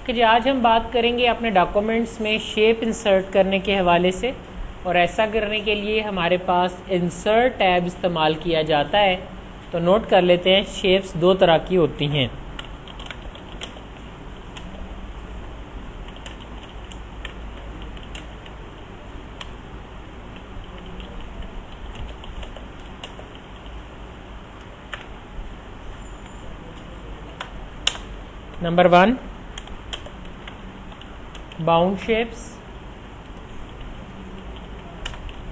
कि जी आज हम बात करेंगे अपने डॉक्यूमेंट्स में शेप इंसर्ट करने के हवाले से। और ऐसा करने के लिए हमारे पास इंसर्ट टैब इस्तेमाल किया जाता है। तो नोट कर लेते हैं, शेप्स दो तरह की होती हैं। Number 1, bound shapes.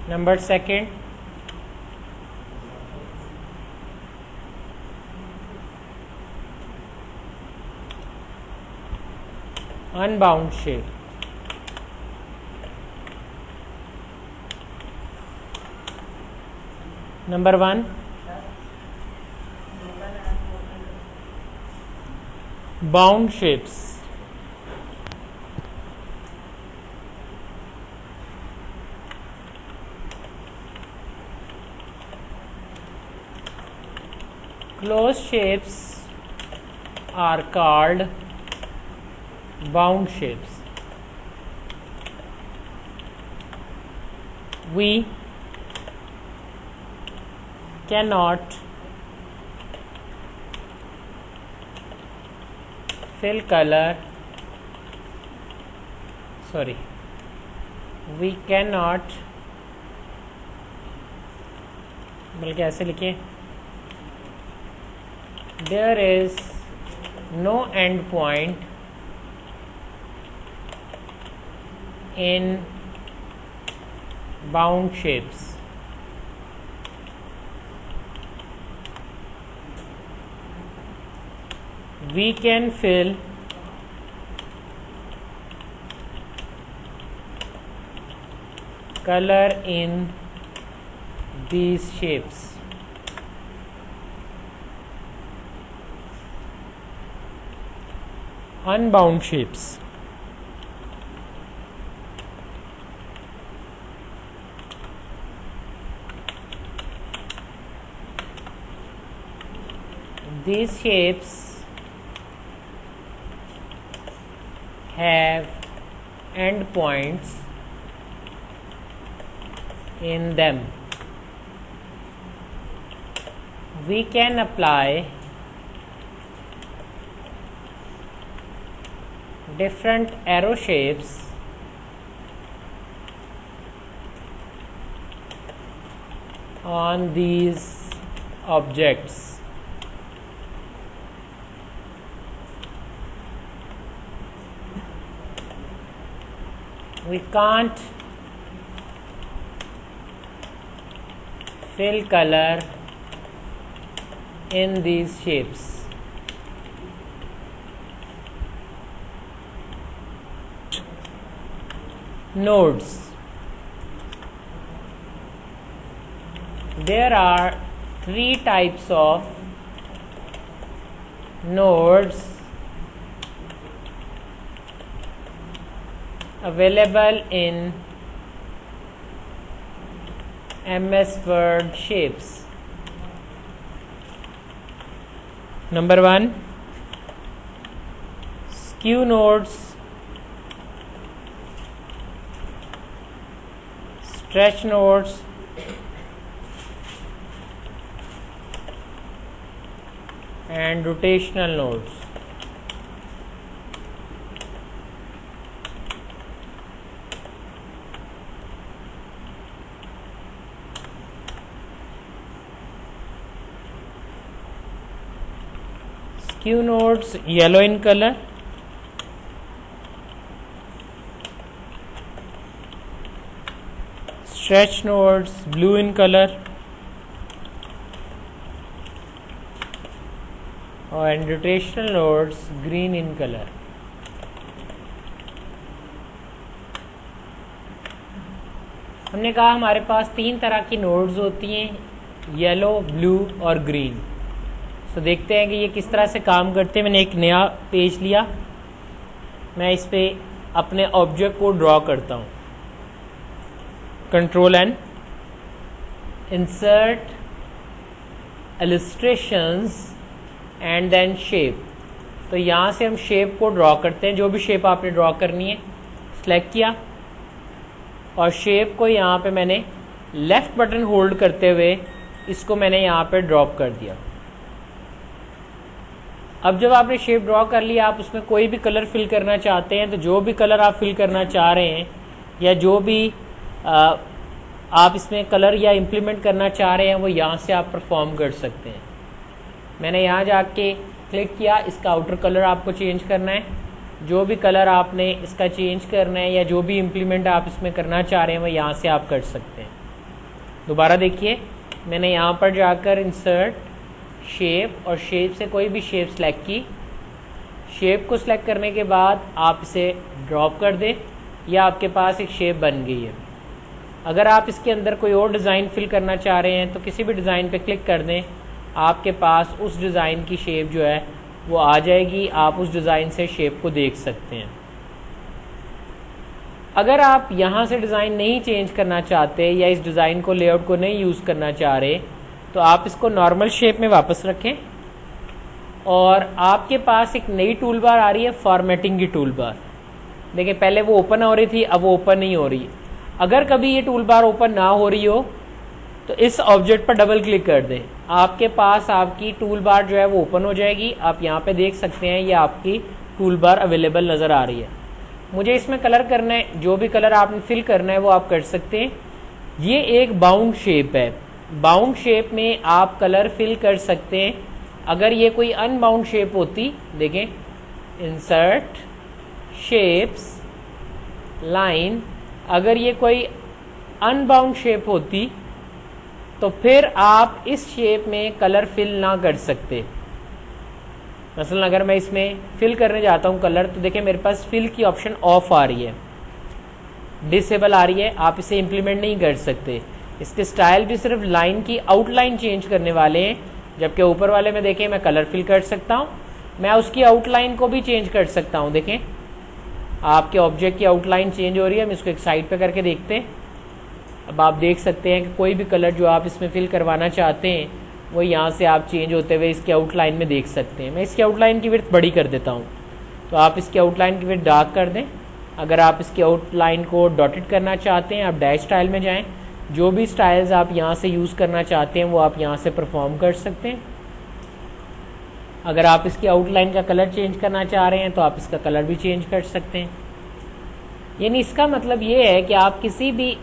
Number 2, unbound shape. Number 1, bound shapes. Closed shapes are called bound shapes. We cannot fill color. We cannot, बल्कि ऐसे लिखिए, there is no end point in bound shapes. We can fill color in these shapes. Unbound shapes. These shapes have endpoints in them. We can apply different arrow shapes on these objects. We can't fill color in these shapes. Nodes. There are 3 types of nodes available in MS Word shapes. Number 1, skew nodes, stretch nodes, and rotational nodes. Skew nodes yellow in color, stretch nodes blue in color, and rotational nodes green in color. हमने कहा हमारे पास 3 तरह की nodes होती हैं, yellow, blue और green. तो देखते हैं कि ये किस तरह से काम करते हैं। मैंने एक नया पेज लिया, मैं इस पे अपने ऑब्जेक्ट को ड्रॉ करता हूँ। Control N, insert illustrations and then shape। तो तो यहाँ से हम शेप को ड्रॉ करते हैं, जो भी शेप आपने ड्रॉ करनी है सेलेक्ट किया और शेप को यहाँ पे मैंने लेफ्ट बटन होल्ड करते हुए इसको मैंने यहाँ पे ड्रॉप कर दिया। अब जब आपने शेप ड्रॉ कर लिया, आप उसमें कोई भी कलर फिल करना चाहते हैं तो जो भी कलर आप फिल करना चाह रहे हैं या जो भी आप इसमें कलर या इम्प्लीमेंट करना चाह रहे हैं वो यहाँ से आप परफॉर्म कर सकते हैं। मैंने यहाँ जाके क्लिक किया, इसका आउटर कलर आपको चेंज करना है, जो भी कलर आपने इसका चेंज करना है या जो भी इम्प्लीमेंट आप इसमें करना चाह रहे हैं वो यहाँ से आप कर सकते हैं। दोबारा देखिए, मैंने यहाँ पर जाकर इंसर्ट शेप और शेप से कोई भी शेप सेलेक्ट की। शेप को सिलेक्ट करने के बाद आप इसे ड्रॉप कर दें, या आपके पास एक शेप बन गई है। अगर आप इसके अंदर कोई और डिज़ाइन फिल करना चाह रहे हैं तो किसी भी डिज़ाइन पे क्लिक कर दें, आपके पास उस डिज़ाइन की शेप जो है वो आ जाएगी। आप उस डिज़ाइन से शेप को देख सकते हैं। अगर आप यहाँ से डिज़ाइन नहीं चेंज करना चाहते या इस डिज़ाइन को लेआउट को नहीं यूज़ करना चाह रहे तो आप इसको नॉर्मल शेप में वापस रखें और आपके पास एक नई टूल बार आ रही है, फॉर्मेटिंग की टूल बार। देखिए, पहले वो ओपन हो रही थी, अब वो ओपन नहीं हो रही है। अगर कभी ये टूल बार ओपन ना हो रही हो तो इस ऑब्जेक्ट पर डबल क्लिक कर दें, आपके पास आपकी टूल बार जो है वो ओपन हो जाएगी। आप यहाँ पे देख सकते हैं ये आपकी टूल बार अवेलेबल नज़र आ रही है। मुझे इसमें कलर करना है, जो भी कलर आपने फिल करना है वो आप कर सकते हैं। ये एक बाउंड शेप है, बाउंड शेप में आप कलर फिल कर सकते हैं। अगर ये कोई अनबाउंड शेप होती, देखें इंसर्ट शेप्स लाइन, अगर ये कोई अनबाउंड शेप होती तो फिर आप इस शेप में कलर फिल ना कर सकते। मसलन अगर मैं इसमें फिल करने जाता हूं कलर, तो देखिए मेरे पास फिल की ऑप्शन ऑफ आ रही है, डिसेबल आ रही है, आप इसे इंप्लीमेंट नहीं कर सकते। इसके स्टाइल भी सिर्फ लाइन की आउटलाइन चेंज करने वाले हैं, जबकि ऊपर वाले में देखें मैं कलर फिल कर सकता हूं, मैं उसकी आउटलाइन को भी चेंज कर सकता हूं। देखें आपके ऑब्जेक्ट की आउटलाइन चेंज हो रही है। हम इसको एक साइड पे करके देखते हैं। अब आप देख सकते हैं कि कोई भी कलर जो आप इसमें फिल करवाना चाहते हैं वो यहाँ से आप चेंज होते हुए इसके आउटलाइन में देख सकते हैं। मैं इसकी आउटलाइन की विड्थ बड़ी कर देता हूँ, तो आप इसकी आउटलाइन की विड्थ डार्क कर दें। अगर आप इसकी आउटलाइन को डॉटेड करना चाहते हैं, आप डैश स्टाइल में जाएं। जो भी स्टाइल्स आप यहाँ से यूज़ करना चाहते हैं वो आप यहाँ से परफॉर्म कर सकते हैं। अगर आप इसकी आउटलाइन का कलर चेंज करना चाह रहे हैं तो आप इसका कलर भी चेंज कर सकते हैं। यानी इसका मतलब ये है कि आप किसी भी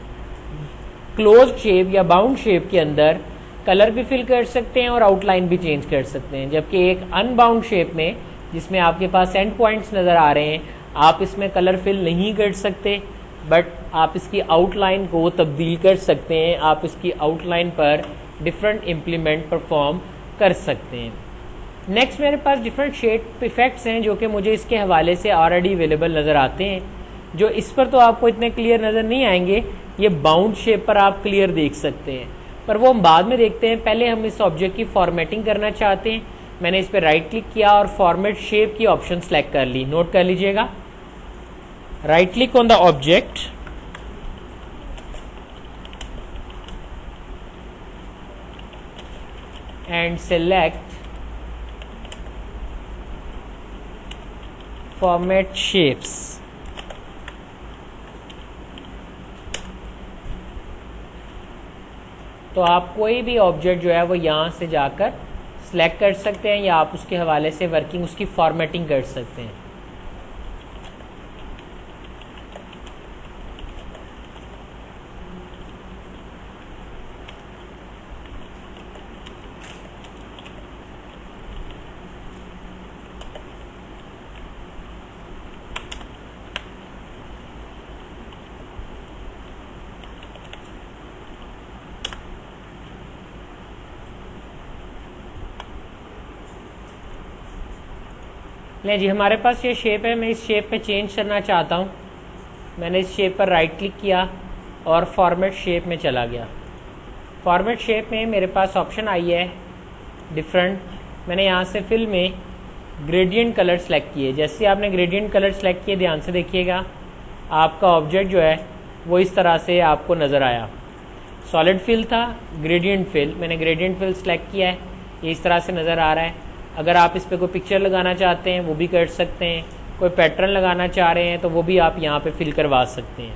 क्लोज्ड शेप या बाउंड शेप के अंदर कलर भी फिल कर सकते हैं और आउटलाइन भी चेंज कर सकते हैं। जबकि एक अनबाउंड शेप में, जिसमें आपके पास एंड पॉइंट्स नज़र आ रहे हैं, आप इसमें कलर फिल नहीं कर सकते, बट आप इसकी आउटलाइन को तब्दील कर सकते हैं। आप इसकी आउटलाइन पर डिफरेंट इम्प्लीमेंट परफॉर्म कर सकते हैं। नेक्स्ट मेरे पास डिफरेंट शेप इफेक्ट्स हैं जो कि मुझे इसके हवाले से ऑलरेडी अवेलेबल नज़र आते हैं, जो इस पर तो आपको इतने क्लियर नज़र नहीं आएंगे। ये बाउंड शेप पर आप क्लियर देख सकते हैं, पर वो हम बाद में देखते हैं। पहले हम इस ऑब्जेक्ट की फॉर्मेटिंग करना चाहते हैं। मैंने इस पर राइट क्लिक किया और फॉर्मेट शेप की ऑप्शन सेलेक्ट कर ली। नोट कर लीजिएगा, right click on the object and select format shapes. तो आप कोई भी ऑब्जेक्ट जो है वो यहाँ से जाकर सिलेक्ट कर सकते हैं या आप उसके हवाले से वर्किंग उसकी फॉर्मेटिंग कर सकते हैं। ले जी, हमारे पास ये शेप है। मैं इस शेप पे चेंज करना चाहता हूँ। मैंने इस शेप पर राइट क्लिक किया और फॉर्मेट शेप में चला गया। फॉर्मेट शेप में मेरे पास ऑप्शन आई है डिफरेंट। मैंने यहाँ से फिल में ग्रेडियंट कलर सेलेक्ट किए। जैसे आपने ग्रेडियंट कलर सेलेक्ट किए, ध्यान से देखिएगा, आपका ऑब्जेक्ट जो है वो इस तरह से आपको नज़र आया। सॉलिड फिल था, ग्रेडियंट फिल, मैंने ग्रेडियंट फिल सेलेक्ट किया है, ये इस तरह से नज़र आ रहा है। अगर आप इस पर कोई पिक्चर लगाना चाहते हैं वो भी कर सकते हैं, कोई पैटर्न लगाना चाह रहे हैं तो वो भी आप यहाँ पे फिल करवा सकते हैं।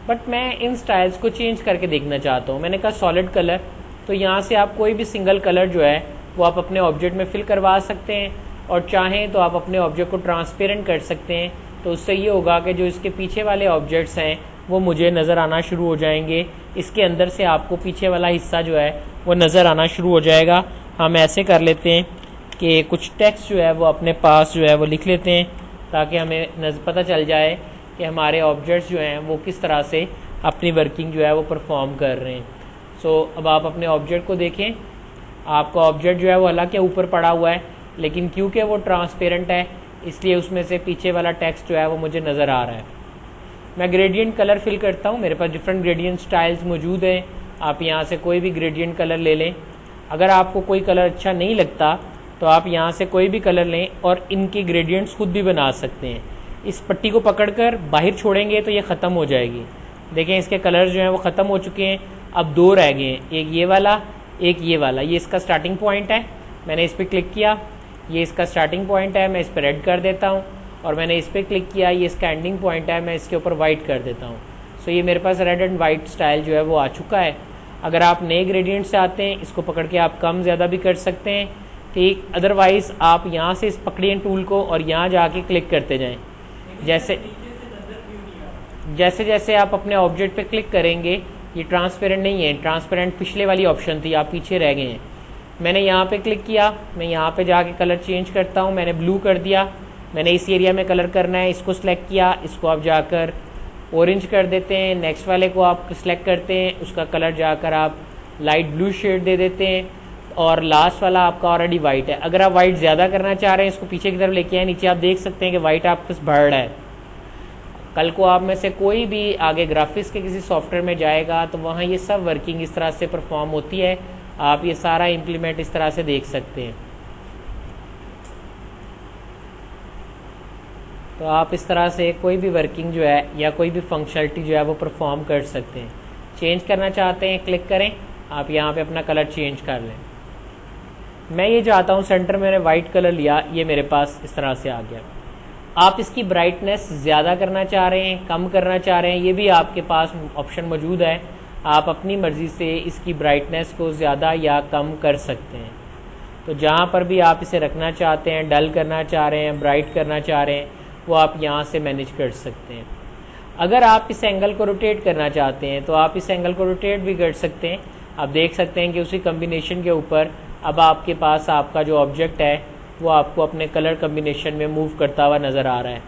बट मैं इन स्टाइल्स को चेंज करके देखना चाहता हूँ। मैंने कहा सॉलिड कलर, तो यहाँ से आप कोई भी सिंगल कलर जो है वो आप अपने ऑब्जेक्ट में फिल करवा सकते हैं, और चाहें तो आप अपने ऑब्जेक्ट को ट्रांसपेरेंट कर सकते हैं। तो उससे ये होगा कि जो इसके पीछे वाले ऑब्जेक्ट्स हैं वो मुझे नज़र आना शुरू हो जाएंगे, इसके अंदर से आपको पीछे वाला हिस्सा जो है वो नज़र आना शुरू हो जाएगा। हम ऐसे कर लेते हैं कि कुछ टेक्स्ट जो है वो अपने पास जो है वो लिख लेते हैं, ताकि हमें पता चल जाए कि हमारे ऑब्जेक्ट्स जो हैं वो किस तरह से अपनी वर्किंग जो है वो परफॉर्म कर रहे हैं। सो अब आप अपने ऑब्जेक्ट को देखें, आपका ऑब्जेक्ट जो है वो हालांकि ऊपर पड़ा हुआ है, लेकिन क्योंकि वो ट्रांसपेरेंट है इसलिए उसमें से पीछे वाला टेक्स्ट जो है वो मुझे नज़र आ रहा है। मैं ग्रेडियंट कलर फिल करता हूँ, मेरे पास डिफरेंट ग्रेडियंट स्टाइल्स मौजूद हैं। आप यहाँ से कोई भी ग्रेडियंट कलर ले लें। अगर आपको कोई कलर अच्छा नहीं लगता तो आप यहाँ से कोई भी कलर लें और इनके ग्रेडियंट्स खुद भी बना सकते हैं। इस पट्टी को पकड़कर बाहर छोड़ेंगे तो ये ख़त्म हो जाएगी। देखें इसके कलर जो हैं वो ख़त्म हो चुके हैं, अब दो रह गए हैं, एक ये वाला, एक ये वाला। ये इसका स्टार्टिंग पॉइंट है, मैंने इस पर क्लिक किया, ये इसका स्टार्टिंग पॉइंट है, मैं इस पर रेड कर देता हूँ, और मैंने इस पर क्लिक किया, ये इसका एंडिंग पॉइंट है, मैं इसके ऊपर वाइट कर देता हूँ। सो ये मेरे पास रेड एंड वाइट स्टाइल जो है वो आ चुका है। अगर आप नए ग्रेडियंट से आते हैं, इसको पकड़ के आप कम ज़्यादा भी कर सकते हैं, ठीक। अदरवाइज़ आप यहाँ से इस पकड़िए टूल को और यहाँ जाके क्लिक करते जाएं। जैसे जैसे आप अपने ऑब्जेक्ट पे क्लिक करेंगे, ये ट्रांसपेरेंट नहीं है, ट्रांसपेरेंट पिछले वाली ऑप्शन थी, आप पीछे रह गए हैं। मैंने यहाँ पे क्लिक किया, मैं यहाँ पे जाके कलर चेंज करता हूँ, मैंने ब्लू कर दिया। मैंने इस एरिया में कलर करना है, इसको सिलेक्ट किया, इसको आप जाकर ऑरेंज कर देते हैं। नेक्स्ट वाले को आप सिलेक्ट करते हैं, उसका कलर जाकर आप लाइट ब्लू शेड दे देते हैं, और लास्ट वाला आपका ऑलरेडी वाइट है। अगर आप वाइट ज़्यादा करना चाह रहे हैं, इसको पीछे की तरफ लेके आए, नीचे आप देख सकते हैं कि वाइट आपके पास बढ़ रहा है। कल को आप में से कोई भी आगे ग्राफिक्स के किसी सॉफ्टवेयर में जाएगा तो वहाँ ये सब वर्किंग इस तरह से परफॉर्म होती है। आप ये सारा इम्प्लीमेंट इस तरह से देख सकते हैं। तो आप इस तरह से कोई भी वर्किंग जो है या कोई भी फंक्शनलिटी जो है वो परफॉर्म कर सकते हैं। चेंज करना चाहते हैं, क्लिक करें, आप यहाँ पे अपना कलर चेंज कर लें। मैं ये चाहता हूँ सेंटर में मैंने वाइट कलर लिया, ये मेरे पास इस तरह से आ गया। आप इसकी ब्राइटनेस ज़्यादा करना चाह रहे हैं, कम करना चाह रहे हैं, ये भी आपके पास ऑप्शन मौजूद है। आप अपनी मर्ज़ी से इसकी ब्राइटनेस को ज़्यादा या कम कर सकते हैं। तो जहाँ पर भी आप इसे रखना चाहते हैं, डल करना चाह रहे हैं, ब्राइट करना चाह रहे हैं, वो आप यहाँ से मैनेज कर सकते हैं। अगर आप इस एंगल को रोटेट करना चाहते हैं तो आप इस एंगल को रोटेट भी कर सकते हैं। आप देख सकते हैं कि उसी कम्बिनेशन के ऊपर अब आपके पास आपका जो ऑब्जेक्ट है वो आपको अपने कलर कम्बिनेशन में मूव करता हुआ नज़र आ रहा है।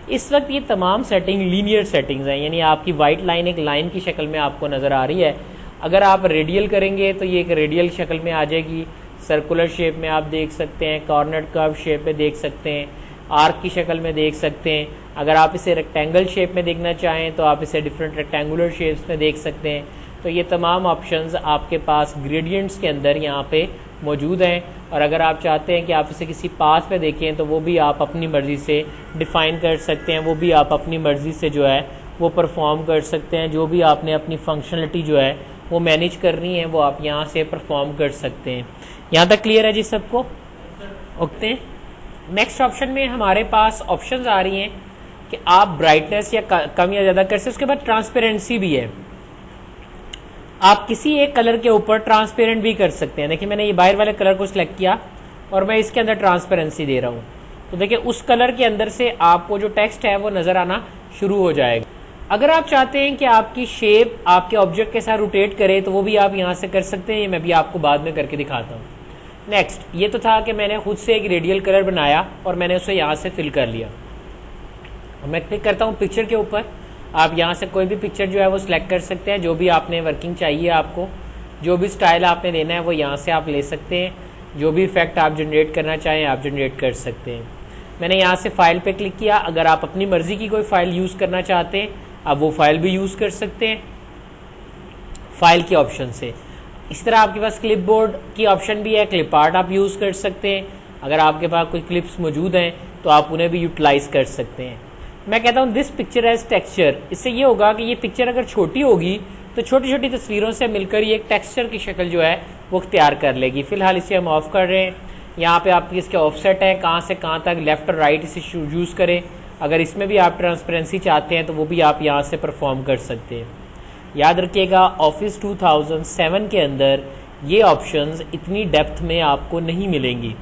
इस वक्त ये तमाम सेटिंग लीनियर सेटिंग्स हैं, यानी आपकी वाइट लाइन एक लाइन की शक्ल में आपको नज़र आ रही है। अगर आप रेडियल करेंगे तो ये एक रेडियल शक्ल में आ जाएगी, सर्कुलर शेप में आप देख सकते हैं, कॉर्नर कर्व शेप में देख सकते हैं, आर्क की शक्ल में देख सकते हैं। अगर आप इसे रेक्टेंगल शेप में देखना चाहें तो आप इसे डिफरेंट रेक्टेंगुलर शेप्स में देख सकते हैं। तो ये तमाम ऑप्शंस आपके पास ग्रेडियंट्स के अंदर यहाँ पे मौजूद हैं। और अगर आप चाहते हैं कि आप इसे किसी पाथ पे देखें तो वो भी आप अपनी मर्ज़ी से डिफ़ाइन कर सकते हैं, वो भी आप अपनी मर्ज़ी से जो है वो परफॉर्म कर सकते हैं। जो भी आपने अपनी फंक्शनलिटी जो है वो मैनेज करनी है वो आप यहाँ से परफॉर्म कर सकते हैं। यहाँ तक क्लियर है जी सबको? ओके। नेक्स्ट ऑप्शन में हमारे पास ऑप्शंस आ रही हैं कि आप ब्राइटनेस या कम या ज़्यादा कर सकते हैं। उसके बाद ट्रांसपेरेंसी भी है, आप किसी एक कलर के ऊपर ट्रांसपेरेंट भी कर सकते हैं। देखिए मैंने ये बाहर वाले कलर को सिलेक्ट किया और मैं इसके अंदर ट्रांसपेरेंसी दे रहा हूँ, तो देखिए उस कलर के अंदर से आपको जो टेक्स्ट है वो नज़र आना शुरू हो जाएगा। अगर आप चाहते हैं कि आपकी शेप आपके ऑब्जेक्ट के साथ रोटेट करे तो वो भी आप यहाँ से कर सकते हैं, ये मैं भी आपको बाद में करके दिखाता हूँ। नेक्स्ट, ये तो था कि मैंने खुद से एक रेडियल कलर बनाया और मैंने उसे यहाँ से फिल कर लिया। मैं क्लिक करता हूँ पिक्चर के ऊपर, आप यहाँ से कोई भी पिक्चर जो है वो सिलेक्ट कर सकते हैं, जो भी आपने वर्किंग चाहिए, आपको जो भी स्टाइल आपने देना है वो यहाँ से आप ले सकते हैं। जो भी इफेक्ट आप जनरेट करना चाहें आप जनरेट कर सकते हैं। मैंने यहाँ से फाइल पे क्लिक किया। अगर आप अपनी मर्जी की कोई फाइल यूज़ करना चाहते हैं आप वो फाइल भी यूज़ कर सकते हैं फाइल के ऑप्शन से। इसी तरह आपके पास क्लिपबोर्ड की ऑप्शन भी है, क्लिप आर्ट आप यूज़ कर सकते हैं। अगर आपके पास कोई क्लिप्स मौजूद हैं तो आप उन्हें भी यूटिलाइज कर सकते हैं। मैं कहता हूँ दिस पिक्चर एज टेक्सचर, इससे ये होगा कि ये पिक्चर अगर छोटी होगी तो छोटी छोटी तस्वीरों से मिलकर ये एक टेक्सचर की शक्ल जो है वो अख्तियार कर लेगी। फिलहाल इसे हम ऑफ कर रहे हैं। यहाँ पे आपकी इसके ऑफसेट है, कहाँ से कहाँ तक, लेफ्ट और राइट इसे यूज़ करें। अगर इसमें भी आप ट्रांसपेरेंसी चाहते हैं तो वो भी आप यहाँ से परफॉर्म कर सकते हैं। याद रखिएगा ऑफिस 2007 के अंदर ये ऑप्शंस इतनी डेप्थ में आपको नहीं मिलेंगी,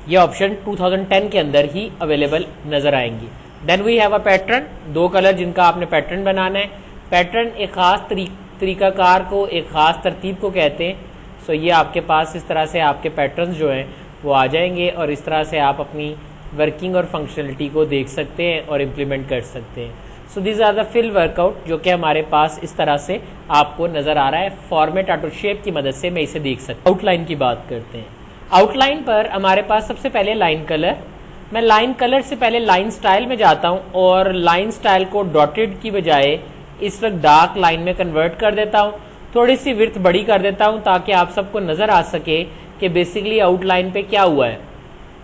ये ऑप्शन 2010 के अंदर ही अवेलेबल नजर आएंगी। Then we have a pattern, 2 colour जिनका आपने पैटर्न बनाना है। पैटर्न एक खास तरीकाकार को, एक खास तरतीब को कहते हैं। सो ये आपके पास इस तरह से आपके पैटर्न्स जो हैं वो आ जाएंगे और इस तरह से आप अपनी वर्किंग और फंक्शनलिटी को देख सकते हैं और इम्प्लीमेंट कर सकते हैं। So this are the fill workout जो कि हमारे पास इस तरह से आपको नजर आ रहा है। फॉर्मेट ऑटो शेप की मदद से मैं इसे देख सकता हूँ। आउटलाइन की बात करते हैं। आउटलाइन पर हमारे पास सबसे पहले लाइन कलर, मैं लाइन कलर से पहले लाइन स्टाइल में जाता हूं और लाइन स्टाइल को डॉटेड की बजाय इस वक्त डार्क लाइन में कन्वर्ट कर देता हूं। थोड़ी सी विड्थ बड़ी कर देता हूं ताकि आप सबको नजर आ सके कि बेसिकली आउटलाइन पे क्या हुआ है।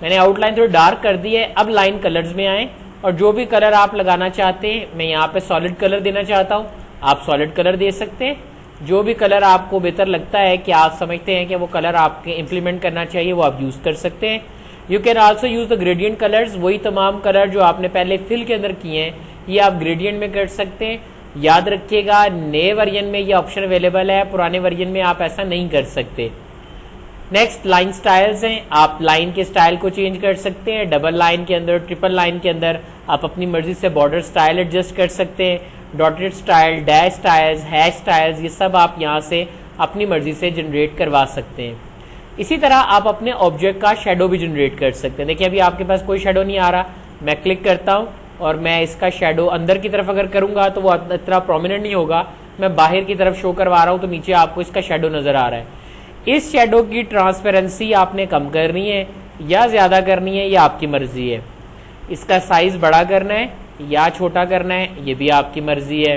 मैंने आउटलाइन थोड़ी डार्क कर दी है। अब लाइन कलर्स में आए और जो भी कलर आप लगाना चाहते हैं, मैं यहाँ पे सॉलिड कलर देना चाहता हूँ, आप सॉलिड कलर दे सकते हैं। जो भी कलर आपको बेहतर लगता है कि आप समझते हैं कि वो कलर आपके इम्प्लीमेंट करना चाहिए, वो आप यूज कर सकते हैं। You can also use the gradient colours, वही तमाम कलर जो आपने पहले फिल के अंदर किए हैं ये आप ग्रेडियंट में कर सकते हैं। याद रखिएगा नए वर्जन में ये ऑप्शन अवेलेबल है, पुराने वर्जन में आप ऐसा नहीं कर सकते। नेक्स्ट लाइन स्टाइल्स हैं, आप लाइन के स्टाइल को चेंज कर सकते हैं। डबल लाइन के अंदर, ट्रिपल लाइन के अंदर आप अपनी मर्जी से बॉर्डर स्टाइल एडजस्ट कर सकते हैं। Dotted style, dash styles, hash styles, ये सब आप यहाँ से अपनी मर्जी से जनरेट करवा सकते हैं। इसी तरह आप अपने ऑब्जेक्ट का शेडो भी जनरेट कर सकते हैं। देखिए अभी आपके पास कोई शेडो नहीं आ रहा, मैं क्लिक करता हूँ और मैं इसका शेडो अंदर की तरफ अगर करूंगा तो वो इतना प्रोमिनेंट नहीं होगा। मैं बाहर की तरफ शो करवा रहा हूँ तो नीचे आपको इसका शेडो नजर आ रहा है। इस शेडो की ट्रांसपेरेंसी आपने कम करनी है या ज्यादा करनी है, ये आपकी मर्जी है। इसका साइज बड़ा करना है या छोटा करना है, ये भी आपकी मर्जी है।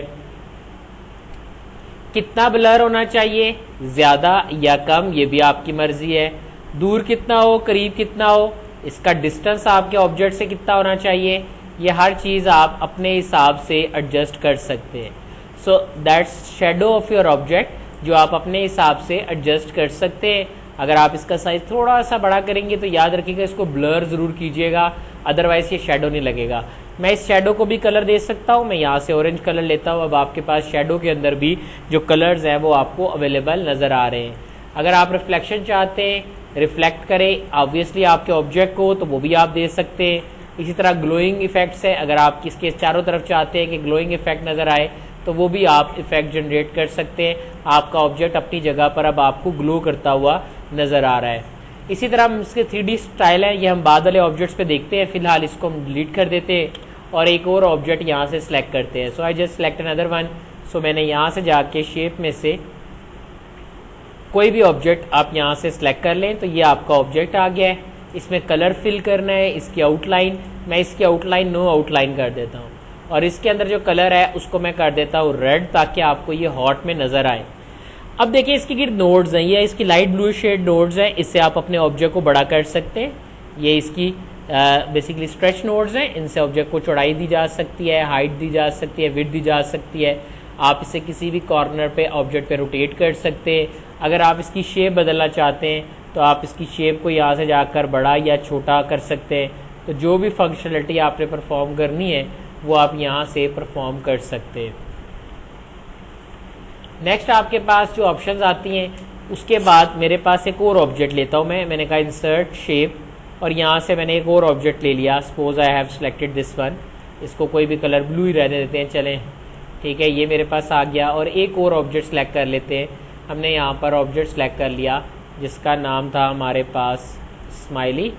कितना ब्लर होना चाहिए, ज्यादा या कम, ये भी आपकी मर्जी है। दूर कितना हो, करीब कितना हो, इसका डिस्टेंस आपके ऑब्जेक्ट से कितना होना चाहिए, ये हर चीज आप अपने हिसाब से एडजस्ट कर सकते हैं। So that's shadow of your object जो आप अपने हिसाब से एडजस्ट कर सकते हैं। अगर आप इसका साइज थोड़ा सा बड़ा करेंगे तो याद रखिएगा इसको ब्लर जरूर कीजिएगा, अदरवाइज ये शेडो नहीं लगेगा। मैं इस शेडो को भी कलर दे सकता हूं, मैं यहाँ से ऑरेंज कलर लेता हूं। अब आपके पास शेडो के अंदर भी जो कलर्स हैं वो आपको अवेलेबल नजर आ रहे हैं। अगर आप रिफ्लेक्शन चाहते हैं, रिफ्लेक्ट करें ऑब्वियसली आपके ऑब्जेक्ट को, तो वो भी आप दे सकते हैं। इसी तरह ग्लोइंग इफेक्ट्स है, अगर आप इसके चारों तरफ चाहते हैं कि ग्लोइंग इफेक्ट नजर आए तो वो भी आप इफेक्ट जनरेट कर सकते हैं। आपका ऑब्जेक्ट अपनी जगह पर अब आपको ग्लो करता हुआ नजर आ रहा है। इसी तरह हम इसके 3D स्टाइल है, ये हम बाद वाले ऑब्जेक्ट्स पे देखते हैं। फिलहाल इसको हम डिलीट कर देते हैं और एक और ऑब्जेक्ट यहाँ से सिलेक्ट करते हैं। So I just select another one. सो मैंने यहाँ से जाके शेप में से कोई भी ऑब्जेक्ट आप यहाँ से सिलेक्ट कर लें तो ये आपका ऑब्जेक्ट आ गया है। इसमें कलर फिल करना है, इसकी आउटलाइन, मैं इसकी आउटलाइन नो आउटलाइन कर देता हूँ और इसके अंदर जो कलर है उसको मैं कर देता हूँ रेड, ताकि आपको ये हॉट में नजर आए। अब देखिए इसकी गिर नोड्स हैं, ये इसकी लाइट ब्लू शेड नोड्स हैं, इससे आप अपने ऑब्जेक्ट को बड़ा कर सकते हैं। ये इसकी बेसिकली स्ट्रेच नोड्स हैं, इनसे ऑब्जेक्ट को चौड़ाई दी जा सकती है, हाइट दी जा सकती है, विड्थ दी जा सकती है। आप इसे किसी भी कॉर्नर पे ऑब्जेक्ट पे रोटेट कर सकते हैं। अगर आप इसकी शेप बदलना चाहते हैं तो आप इसकी शेप को यहाँ से जाकर बड़ा या छोटा कर सकते हैं। तो जो भी फंक्शनलिटी आपने परफॉर्म करनी है वो आप यहाँ से परफॉर्म कर सकते हैं। नेक्स्ट आपके पास जो ऑप्शंस आती हैं उसके बाद मेरे पास एक और ऑब्जेक्ट लेता हूँ मैंने कहा इंसर्ट शेप और यहाँ से मैंने एक और ऑब्जेक्ट ले लिया। Suppose I have selected this one, इसको कोई भी कलर ब्लू ही रहने देते हैं, चलें ठीक है, ये मेरे पास आ गया। और एक और ऑब्जेक्ट सेलेक्ट कर लेते हैं। हमने यहाँ पर ऑब्जेक्ट सेलेक्ट कर लिया जिसका नाम था हमारे पास स्माइली।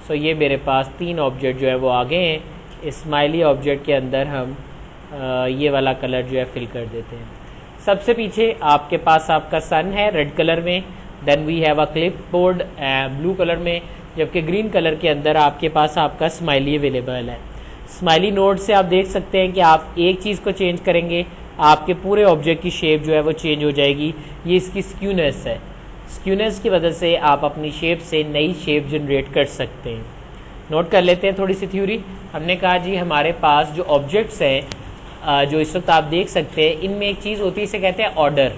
सो ये मेरे पास 3 ऑब्जेक्ट जो है वो आ गए हैं। स्माइली ऑब्जेक्ट के अंदर हम ये वाला कलर जो है फिल कर देते हैं। सबसे पीछे आपके पास आपका सन है रेड कलर में, then we have a clip board blue colour में, जबकि ग्रीन कलर के अंदर आपके पास आपका स्माइली अवेलेबल है। स्माइली नोड से आप देख सकते हैं कि आप एक चीज़ को चेंज करेंगे आपके पूरे ऑब्जेक्ट की शेप जो है वो चेंज हो जाएगी। ये इसकी स्क्यूनेस है, स्क्यूनेस की वजह से आप अपनी शेप से नई शेप जनरेट कर सकते हैं। नोट कर लेते हैं थोड़ी सी थ्योरी। हमने कहा जी हमारे पास जो ऑब्जेक्ट्स हैं जो इस वक्त आप देख सकते हैं, इनमें एक चीज़ होती है इसे कहते हैं order.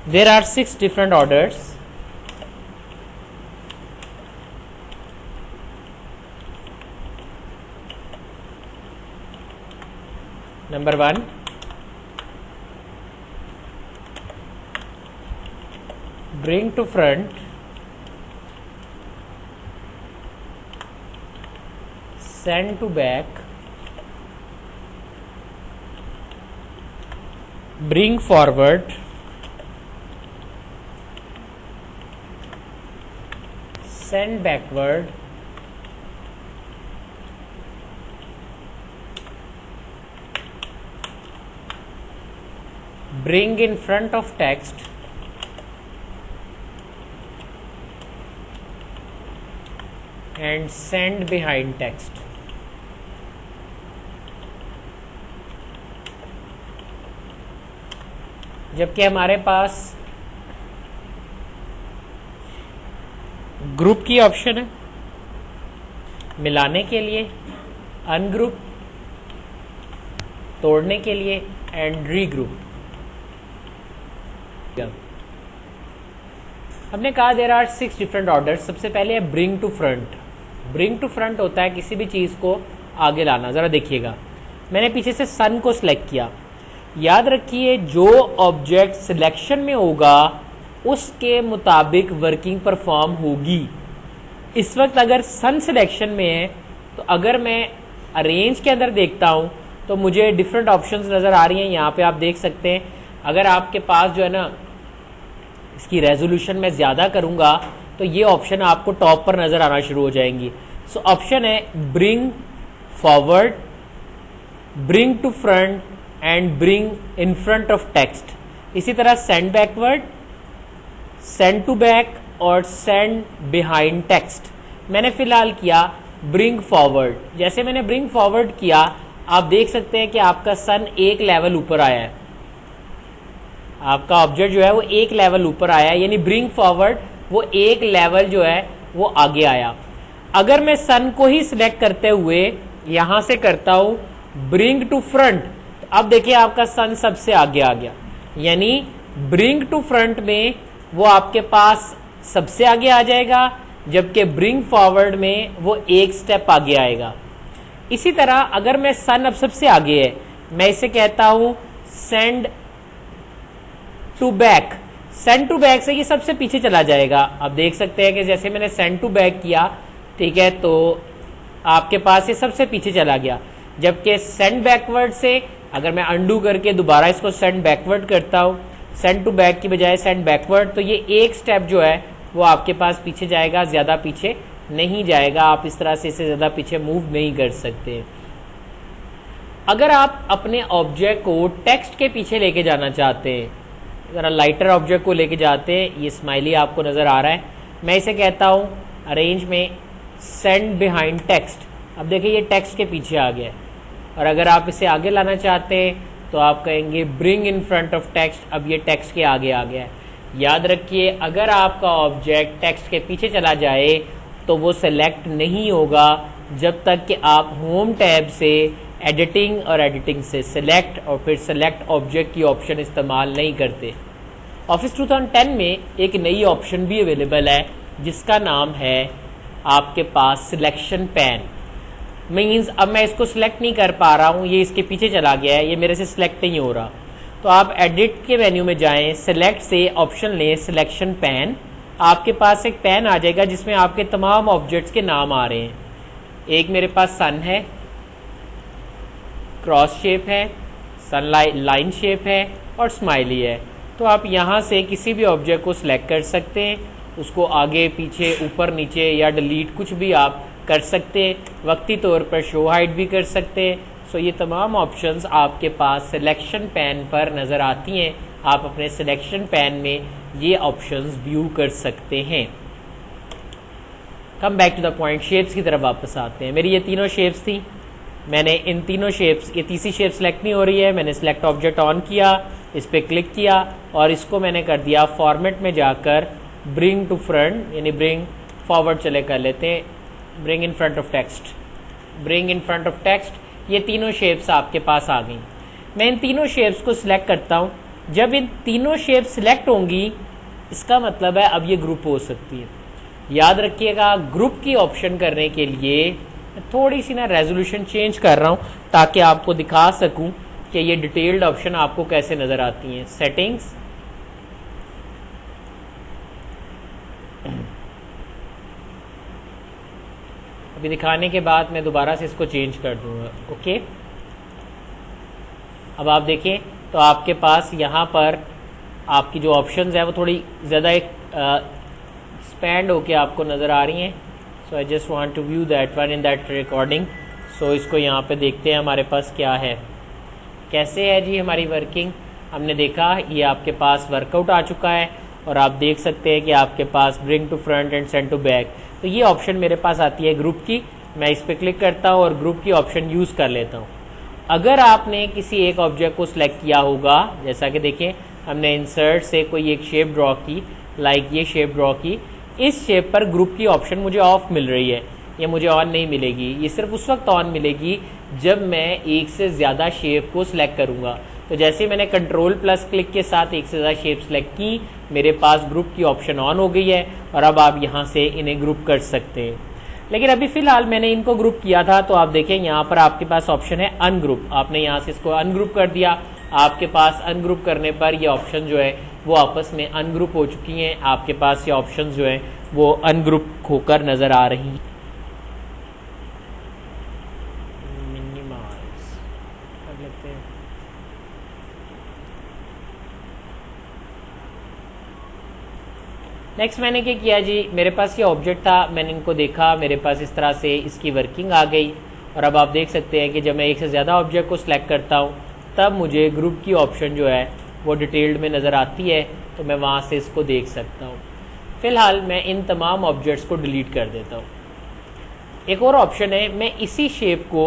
There are 6 different orders number 1, bring to front, send to back, bring forward, send backward, bring in front of text, and send behind text. जबकि हमारे पास ग्रुप की ऑप्शन है, मिलाने के लिए, अनग्रुप, तोड़ने के लिए, एंड रीग्रुप। हमने कहा देयर आर 6 डिफरेंट ऑर्डर्स। सबसे पहले है bring to front. Bring to front होता है किसी भी चीज को आगे लाना। जरा देखिएगा, मैंने पीछे से सन को सिलेक्ट किया। याद रखिए जो ऑब्जेक्ट सिलेक्शन में होगा उसके मुताबिक वर्किंग परफॉर्म होगी। इस वक्त अगर सन सिलेक्शन में है तो अगर मैं अरेंज के अंदर देखता हूं तो मुझे डिफरेंट ऑप्शंस नजर आ रही हैं। यहाँ पे आप देख सकते हैं, अगर आपके पास जो है ना इसकी रेजोल्यूशन मैं ज्यादा करूंगा तो ये ऑप्शन आपको टॉप पर नजर आना शुरू हो जाएंगी। सो ऑप्शन है bring forward, bring to front and bring in front of text. इसी तरह send backward, send to back और सेंड बिहाइंड टेक्स्ट। मैंने फिलहाल किया ब्रिंग फॉरवर्ड। जैसे मैंने ब्रिंग फॉरवर्ड किया आप देख सकते हैं कि आपका सन एक लेवल ऊपर आया है, आपका ऑब्जेक्ट जो है वो एक लेवल ऊपर आया है, यानी ब्रिंग फॉरवर्ड वो एक लेवल जो है वो आगे आया। अगर मैं सन को ही सिलेक्ट करते हुए यहां से करता हूं ब्रिंग टू फ्रंट, अब देखिए आपका सन सबसे आगे आ गया, यानी ब्रिंग टू फ्रंट में वो आपके पास सबसे आगे आ जाएगा, जबकि ब्रिंग फॉरवर्ड में वो एक स्टेप आगे आएगा। इसी तरह अगर मैं सन अब सबसे आगे है, मैं इसे कहता हूं send to back. Send to back से ये सबसे पीछे चला जाएगा। आप देख सकते हैं कि जैसे मैंने सेंड टू बैक किया, ठीक है, तो आपके पास ये सबसे पीछे चला गया। जबकि सेंड बैकवर्ड से अगर मैं अंडू करके दोबारा इसको सेंड बैकवर्ड करता हूं, सेंड टू बैक की बजाय सेंड बैकवर्ड, तो ये एक स्टेप जो है वो आपके पास पीछे जाएगा, ज्यादा पीछे नहीं जाएगा। आप इस तरह से इसे ज्यादा पीछे मूव नहीं कर सकते। अगर आप अपने ऑब्जेक्ट को टेक्स्ट के पीछे लेके जाना चाहते हैं, जरा लाइटर ऑब्जेक्ट को लेके जाते हैं, ये स्माइली आपको नजर आ रहा है, मैं इसे कहता हूं अरेंज में सेंड बिहाइंड टेक्स्ट। अब देखिए ये टेक्स्ट के पीछे आ गया है। और अगर आप इसे आगे लाना चाहते हैं तो आप कहेंगे bring in front of text. अब ये टेक्स्ट के आगे आ गया है। याद रखिए अगर आपका ऑब्जेक्ट टेक्स्ट के पीछे चला जाए तो वो सेलेक्ट नहीं होगा जब तक कि आप होम टैब से एडिटिंग और एडिटिंग से सिलेक्ट और फिर सेलेक्ट ऑब्जेक्ट की ऑप्शन इस्तेमाल नहीं करते। ऑफिस 2010 में एक नई ऑप्शन भी अवेलेबल है जिसका नाम है आपके पास सिलेक्शन पैन। मीन्स अब मैं इसको सिलेक्ट नहीं कर पा रहा हूं, ये इसके पीछे चला गया है, ये मेरे से सिलेक्ट नहीं हो रहा। तो आप एडिट के मेन्यू में जाएं, सिलेक्ट से ऑप्शन लें सिलेक्शन पैन। आपके पास एक पैन आ जाएगा जिसमें आपके तमाम ऑब्जेक्ट्स के नाम आ रहे हैं। एक मेरे पास सन है, क्रॉस शेप है, सन लाइन शेप है और स्माइली है। तो आप यहाँ से किसी भी ऑब्जेक्ट को सिलेक्ट कर सकते हैं, उसको आगे पीछे ऊपर नीचे या डिलीट कुछ भी आप कर सकते हैं। वक्ती तौर पर शो हाइड भी कर सकते हैं। सो ये तमाम ऑप्शंस आपके पास सिलेक्शन पैन पर नज़र आती हैं। आप अपने सिलेक्शन पैन में ये ऑप्शंस व्यू कर सकते हैं। Come back to the point, shapes की तरफ वापस आते हैं। मेरी ये तीनों शेप्स थी, मैंने इन तीनों शेप्स, ये तीसरी शेप सेलेक्ट नहीं हो रही है, मैंने सिलेक्ट ऑब्जेक्ट ऑन किया, इस पर क्लिक किया और इसको मैंने कर दिया फॉर्मेट में जाकर ब्रिंग टू फ्रंट, यानी ब्रिंग फॉरवर्ड चले कर लेते हैं, bring in front of text, bring in front of text. ये तीनों शेप्स आपके पास आ गई। मैं इन तीनों शेप्स को सिलेक्ट करता हूँ। जब इन तीनों शेप्स सिलेक्ट होंगी इसका मतलब है अब ये ग्रुप हो सकती है। याद रखिएगा ग्रुप की ऑप्शन करने के लिए थोड़ी सी ना रेजोल्यूशन चेंज कर रहा हूँ ताकि आपको दिखा सकूं कि ये डिटेल्ड ऑप्शन आपको कैसे नज़र आती हैं। सेटिंग्स, अभी दिखाने के बाद मैं दोबारा से इसको चेंज कर दूंगा। ओके, अब आप देखें तो आपके पास यहाँ पर आपकी जो ऑप्शंस है वो थोड़ी ज़्यादा एक एक्सपैंड होके आपको नज़र आ रही हैं। So I just want to view that one in that recording. So इसको यहाँ पे देखते हैं हमारे पास क्या है, कैसे है जी हमारी वर्किंग। हमने देखा ये आपके पास वर्कआउट आ चुका है और आप देख सकते हैं कि आपके पास bring to front and send to back, तो ये ऑप्शन मेरे पास आती है ग्रुप की। मैं इस पर क्लिक करता हूँ और ग्रुप की ऑप्शन यूज़ कर लेता हूँ। अगर आपने किसी एक ऑब्जेक्ट को सिलेक्ट किया होगा, जैसा कि देखिए हमने इंसर्ट से कोई एक शेप ड्रॉ की, लाइक ये शेप ड्रॉ की, इस शेप पर ग्रुप की ऑप्शन मुझे ऑफ मिल रही है, ये मुझे ऑन नहीं मिलेगी। ये सिर्फ उस वक्त ऑन मिलेगी जब मैं एक से ज़्यादा शेप को सिलेक्ट करूँगा। तो जैसे मैंने कंट्रोल प्लस क्लिक के साथ एक से ज़्यादा शेप सिलेक्ट की, मेरे पास ग्रुप की ऑप्शन ऑन हो गई है और अब आप यहाँ से इन्हें ग्रुप कर सकते हैं। लेकिन अभी फ़िलहाल मैंने इनको ग्रुप किया था, तो आप देखें यहाँ पर आपके पास ऑप्शन है अनग्रुप। आपने यहाँ से इसको अनग्रुप कर दिया, आपके पास अनग्रुप करने पर ये ऑप्शन जो है वो आपस में अनग्रुप हो चुकी हैं। आपके पास ये ऑप्शन जो है वो अनग्रुप होकर नज़र आ रही हैं। मिनिमाइज कर लेते हैं। नेक्स्ट मैंने क्या किया जी, मेरे पास ये ऑब्जेक्ट था, मैंने इनको देखा, मेरे पास इस तरह से इसकी वर्किंग आ गई। और अब आप देख सकते हैं कि जब मैं एक से ज़्यादा ऑब्जेक्ट को सिलेक्ट करता हूँ तब मुझे ग्रुप की ऑप्शन जो है वो डिटेल्ड में नज़र आती है, तो मैं वहाँ से इसको देख सकता हूँ। फ़िलहाल मैं इन तमाम ऑब्जेक्ट्स को डिलीट कर देता हूँ। एक और ऑप्शन है, मैं इसी शेप को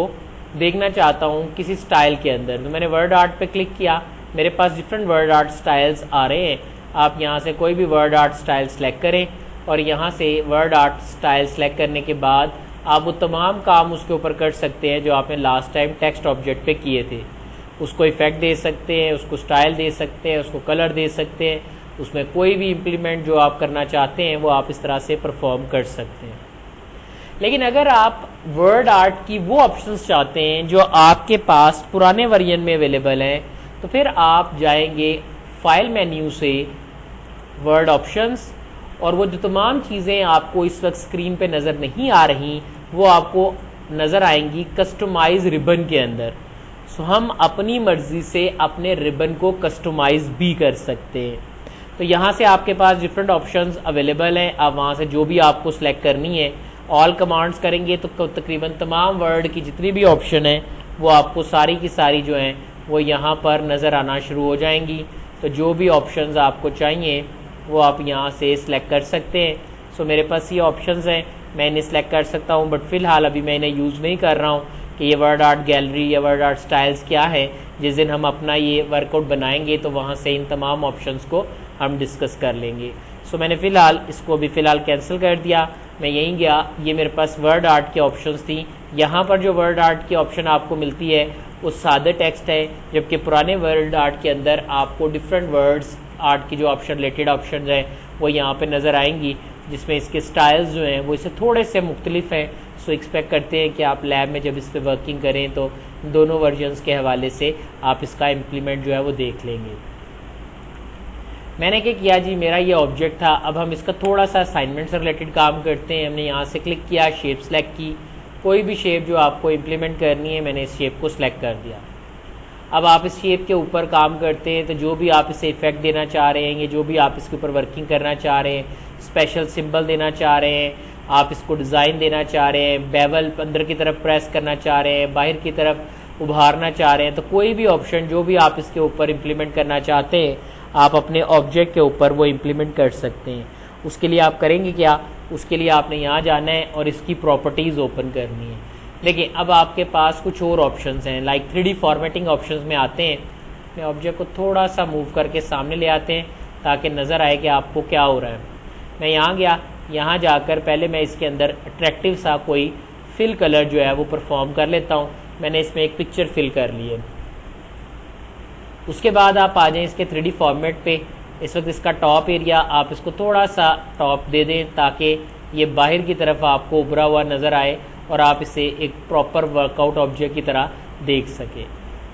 देखना चाहता हूँ किसी स्टाइल के अंदर, तो मैंने वर्ड आर्ट पे क्लिक किया, मेरे पास डिफरेंट वर्ड आर्ट स्टाइल्स आ रहे हैं। आप यहाँ से कोई भी वर्ड आर्ट स्टाइल सेलेक्ट करें और यहाँ से वर्ड आर्ट स्टाइल सेलेक्ट करने के बाद आप वो तमाम काम उसके ऊपर कर सकते हैं जो आपने लास्ट टाइम टेक्स्ट ऑब्जेक्ट पे किए थे। उसको इफेक्ट दे सकते हैं, उसको स्टाइल दे सकते हैं, उसको कलर दे सकते हैं, उसमें कोई भी इम्प्लीमेंट जो आप करना चाहते हैं वो आप इस तरह से परफॉर्म कर सकते हैं। लेकिन अगर आप वर्ड आर्ट की वो ऑप्शंस चाहते हैं जो आपके पास पुराने वर्जन में अवेलेबल हैं, तो फिर आप जाएंगे फाइल मेन्यू से वर्ड ऑप्शंस, और वो जो तमाम चीज़ें आपको इस वक्त स्क्रीन पे नज़र नहीं आ रही वो आपको नज़र आएंगी कस्टमाइज रिबन के अंदर। सो हम अपनी मर्ज़ी से अपने रिबन को कस्टमाइज भी कर सकते हैं। तो यहाँ से आपके पास डिफरेंट ऑप्शंस अवेलेबल हैं, आप वहाँ से जो भी आपको सेलेक्ट करनी है ऑल कमांड्स करेंगे तो तकरीबन तमाम वर्ड की जितनी भी ऑप्शन है वो आपको सारी की सारी जो हैं वो यहाँ पर नज़र आना शुरू हो जाएंगी। तो जो भी ऑप्शंस आपको चाहिए वो आप यहाँ से सिलेक्ट कर सकते हैं। सो मेरे पास ये ऑप्शंस हैं, मैं इन्हें सिलेक्ट कर सकता हूँ, बट फ़िलहाल अभी मैं इन्हें यूज़ नहीं कर रहा हूँ कि ये वर्ड आर्ट गैलरी या वर्ड आर्ट स्टाइल्स क्या है। जिस दिन हम अपना ये वर्कआउट बनाएंगे तो वहाँ से इन तमाम ऑप्शंस को हम डिस्कस कर लेंगे। सो मैंने फ़िलहाल इसको भी फ़िलहाल कैंसिल कर दिया, मैं यहीं गया। ये मेरे पास वर्ड आर्ट की ऑप्शंस थी। यहाँ पर जो वर्ड आर्ट की ऑप्शन आपको मिलती है वो सादे टेक्स्ट है, जबकि पुराने वर्ड आर्ट के अंदर आपको डिफरेंट वर्ड्स आर्ट की जो ऑप्शन रिलेटेड ऑप्शन है वो यहाँ पे नज़र आएंगी, जिसमें इसके स्टाइल्स जो हैं वो इससे थोड़े से मुख्तलिफ हैं। सो एक्सपेक्ट करते हैं कि आप लैब में जब इस पर वर्किंग करें तो दोनों वर्जन्स के हवाले से आप इसका इम्प्लीमेंट जो है वो देख लेंगे। मैंने क्या किया जी, मेरा ये ऑब्जेक्ट था, अब हम इसका थोड़ा सा असाइनमेंट से रिलेटेड काम करते हैं। हमने यहाँ से क्लिक किया, शेप सेलेक्ट की, कोई भी शेप जो आपको इम्प्लीमेंट करनी है मैंने इस शेप को सिलेक्ट कर दिया। अब आप इस शेप के ऊपर काम करते हैं तो जो भी आप इसे इफेक्ट देना चाह रहे हैं, जो भी आप इसके ऊपर वर्किंग करना चाह रहे हैं, स्पेशल सिंबल देना चाह रहे हैं, आप इसको डिज़ाइन देना चाह रहे हैं, बेवल अंदर की तरफ प्रेस करना चाह रहे हैं, बाहर की तरफ उभारना चाह रहे हैं, तो कोई भी ऑप्शन जो भी आप इसके ऊपर इम्प्लीमेंट करना चाहते हैं आप अपने ऑब्जेक्ट के ऊपर वो इम्प्लीमेंट कर सकते हैं। उसके लिए आप करेंगे क्या, उसके लिए आपने यहाँ जाना है और इसकी प्रॉपर्टीज़ ओपन करनी है। देखिए अब आपके पास कुछ और ऑप्शंस हैं, लाइक 3D फॉर्मेटिंग ऑप्शंस में आते हैं। अपने ऑब्जेक्ट को थोड़ा सा मूव करके सामने ले आते हैं ताकि नज़र आए कि आपको क्या हो रहा है। मैं यहाँ गया, यहाँ जाकर पहले मैं इसके अंदर अट्रैक्टिव सा कोई फिल कलर जो है वो परफॉर्म कर लेता हूँ। मैंने इसमें एक पिक्चर फिल कर ली है। उसके बाद आप आ जाएँ इसके 3D फॉर्मेट पे। इस वक्त इसका टॉप एरिया आप इसको थोड़ा सा टॉप दे दें ताकि ये बाहर की तरफ आपको उभरा हुआ नज़र आए और आप इसे एक प्रॉपर वर्कआउट ऑब्जेक्ट की तरह देख सकें।